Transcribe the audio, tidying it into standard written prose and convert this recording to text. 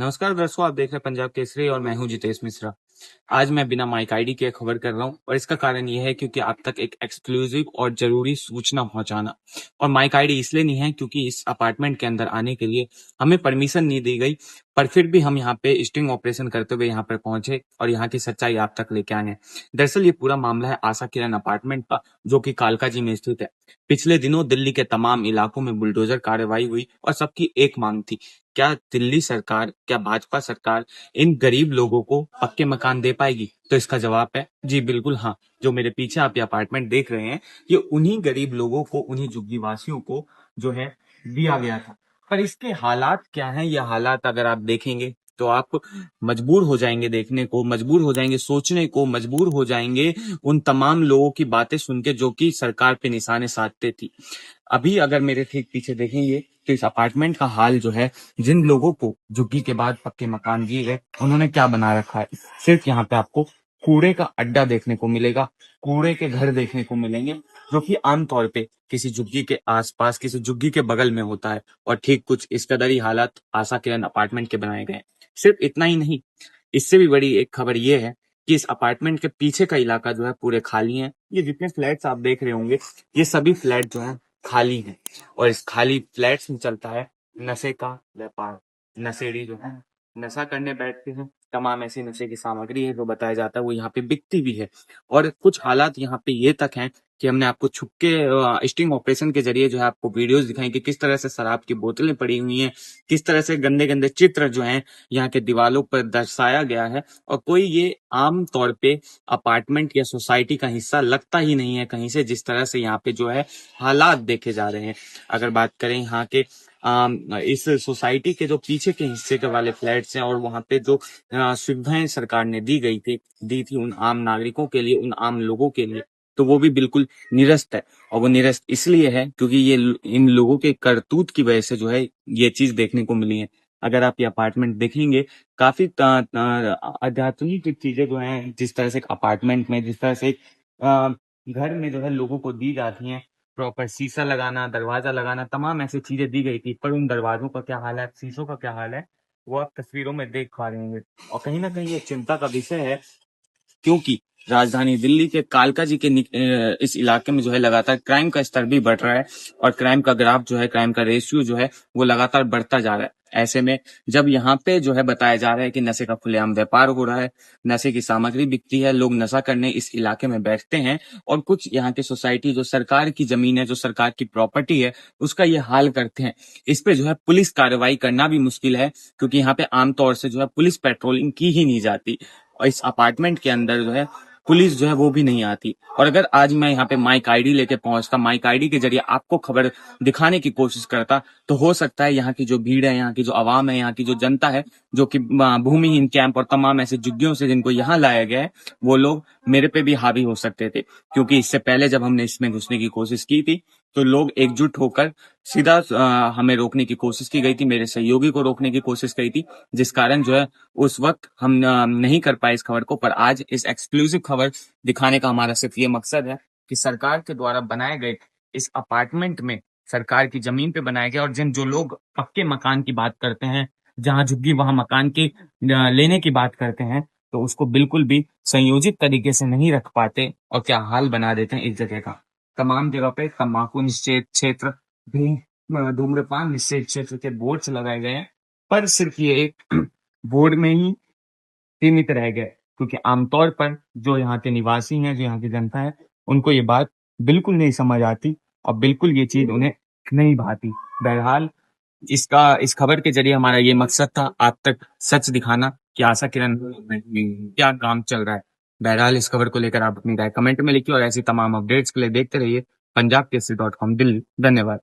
नमस्कार दर्शकों, आप देख रहे हैं पंजाब केसरी और मैं हूं जितेश मिश्रा। आज मैं बिना माइक आईडी के खबर कर रहा हूं और इसका कारण यह है क्योंकि आप तक एक एक्सक्लूसिव और जरूरी सूचना पहुंचाना। और माइक आईडी इसलिए नहीं है क्योंकि इस अपार्टमेंट के अंदर आने के लिए हमें परमिशन नहीं दी गई, पर फिर भी हम यहाँ पे स्टिंग ऑपरेशन करते हुए यहाँ पर पहुंचे और यहाँ की सच्चाई आप तक लेके आए हैं। दरअसल ये पूरा मामला है आशा किरण अपार्टमेंट का, जो कि कालकाजी में स्थित है। पिछले दिनों दिल्ली के तमाम इलाकों में बुलडोजर कार्रवाई हुई और सबकी एक मांग थी, क्या दिल्ली सरकार, क्या भाजपा सरकार इन गरीब लोगों को पक्के मकान दे पाएगी? तो इसका जवाब है जी बिल्कुल हाँ। जो मेरे पीछे आप ये अपार्टमेंट देख रहे हैं, ये उन्हीं गरीब लोगों को, उन्हीं झुग्गी वासियों को जो है दिया गया था। पर इसके हालात क्या हैं? ये हालात अगर आप देखेंगे तो आप मजबूर हो जाएंगे देखने को, मजबूर हो जाएंगे सोचने को, मजबूर हो जाएंगे उन तमाम लोगों की बातें सुन के जो कि सरकार पे निशाने साधते थी। अभी अगर मेरे ठीक पीछे देखेंगे तो इस अपार्टमेंट का हाल जो है, जिन लोगों को झुग्गी के बाद पक्के मकान दिए गए, उन्होंने क्या बना रखा है। सिर्फ यहाँ पे आपको कूड़े का अड्डा देखने को मिलेगा, कूड़े के घर देखने को मिलेंगे, जो कि आमतौर पे किसी झुग्गी के आसपास, किसी झुग्गी के बगल में होता है। और ठीक कुछ इस कदर ही हालात आशा किरण अपार्टमेंट के बनाए गए हैं। सिर्फ इतना ही नहीं, इससे भी बड़ी एक खबर ये है कि इस अपार्टमेंट के पीछे का इलाका जो है पूरे खाली है। ये जितने फ्लैट्स आप देख रहे होंगे, ये सभी फ्लैट जो है खाली है और इस खाली फ्लैट्स में चलता है नशे का व्यापार। नशेड़ी जो है नशा करने बैठते हैं, तमाम ऐसी नशे की सामग्री है जो बताया जाता है वो यहाँ पे बिकती भी है। और कुछ हालात यहाँ पे ये तक हैं कि हमने आपको छुपके स्टिंग ऑपरेशन के जरिए जो है आपको वीडियोस दिखाई कि किस तरह से शराब की बोतलें पड़ी हुई हैं, किस तरह से गंदे गंदे चित्र जो हैं यहाँ के दीवारों पर दर्शाया गया है। और कोई ये आम तौर पे अपार्टमेंट या सोसाइटी का हिस्सा लगता ही नहीं है कहीं से, जिस तरह से यहाँ पे जो है हालात देखे जा रहे हैं। अगर बात करें यहाँ के इस सोसाइटी के जो पीछे के हिस्से के वाले फ्लैट्स हैं और वहाँ पे जो सुविधाएं सरकार ने दी थी उन आम नागरिकों के लिए, उन आम लोगों के लिए, तो वो भी बिल्कुल निरस्त है। और वो निरस्त इसलिए है क्योंकि ये इन लोगों के करतूत की वजह से जो है ये चीज देखने को मिली है। अगर आप ये अपार्टमेंट देखेंगे, काफी आध्यात्मिक चीजें जो हैं, जिस तरह से एक अपार्टमेंट में, जिस तरह से एक घर में जो है लोगों को दी जाती हैं, प्रॉपर शीशा लगाना, दरवाजा लगाना, तमाम ऐसी चीजें दी गई थी। पर उन दरवाजों का क्या हाल है, शीशों का क्या हाल है, वो आप तस्वीरों में देख पा रहे होंगे। और कहीं ना कहीं ये चिंता का विषय है क्योंकि राजधानी दिल्ली के कालकाजी के इस इलाके में जो है लगातार क्राइम का स्तर भी बढ़ रहा है और क्राइम का ग्राफ जो है, क्राइम का रेशियो जो है वो लगातार बढ़ता जा रहा है। ऐसे में जब यहाँ पे जो है बताया जा रहा है कि नशे का खुलेआम व्यापार हो रहा है, नशे की सामग्री बिकती है, लोग नशा करने इस इलाके में बैठते हैं और कुछ यहाँ की सोसाइटी जो सरकार की जमीन है, जो सरकार की प्रॉपर्टी है, उसका ये हाल करते हैं। इस पे जो है पुलिस कार्रवाई करना भी मुश्किल है क्योंकि यहाँ पे आमतौर से जो है पुलिस पेट्रोलिंग की ही नहीं जाती और इस अपार्टमेंट के अंदर जो है पुलिस जो है वो भी नहीं आती। और अगर आज मैं यहाँ पे माइक आईडी लेके पहुंचता, माइक आईडी के जरिए आपको खबर दिखाने की कोशिश करता, तो हो सकता है यहाँ की जो भीड़ है, यहाँ की जो आवाम है, यहाँ की जो जनता है, जो कि भूमिहीन कैंप और तमाम ऐसे झुग्गियों से जिनको यहाँ लाया गया है, वो लोग मेरे पे भी हावी हो सकते थे। क्योंकि इससे पहले जब हमने इसमें घुसने की कोशिश की थी तो लोग एकजुट होकर सीधा हमें रोकने की कोशिश की गई थी, मेरे सहयोगी को रोकने की कोशिश की थी, जिस कारण जो है उस वक्त हम नहीं कर पाए इस खबर को। पर आज इस एक्सक्लूसिव खबर दिखाने का हमारा सिर्फ ये मकसद है कि सरकार के द्वारा बनाए गए इस अपार्टमेंट में, सरकार की जमीन पे बनाए गए और जिन जो लोग पक्के मकान की बात करते हैं, जहां झुग्गी वहां मकान की लेने की बात करते हैं, तो उसको बिल्कुल भी संयोजित तरीके से नहीं रख पाते और क्या हाल बना देते हैं इस जगह का। तमाम जगह पे तंबाकू निषेध क्षेत्र, धूम्रपान निषेध क्षेत्र के बोर्ड्स लगाए गए हैं, पर सिर्फ ये एक बोर्ड में ही सीमित रह गए क्योंकि आमतौर पर जो यहाँ के निवासी हैं, जो यहाँ की जनता है, उनको ये बात बिल्कुल नहीं समझ आती और बिल्कुल ये चीज उन्हें नहीं भाती। बहरहाल इस खबर के जरिए हमारा ये मकसद था आप तक सच दिखाना कि आशा किरण में क्या काम चल रहा है। बहरहाल इस खबर को लेकर आप अपनी राय कमेंट में लिखिए और ऐसी तमाम अपडेट्स के लिए देखते रहिए पंजाब केसरी .com दिल्ली। धन्यवाद।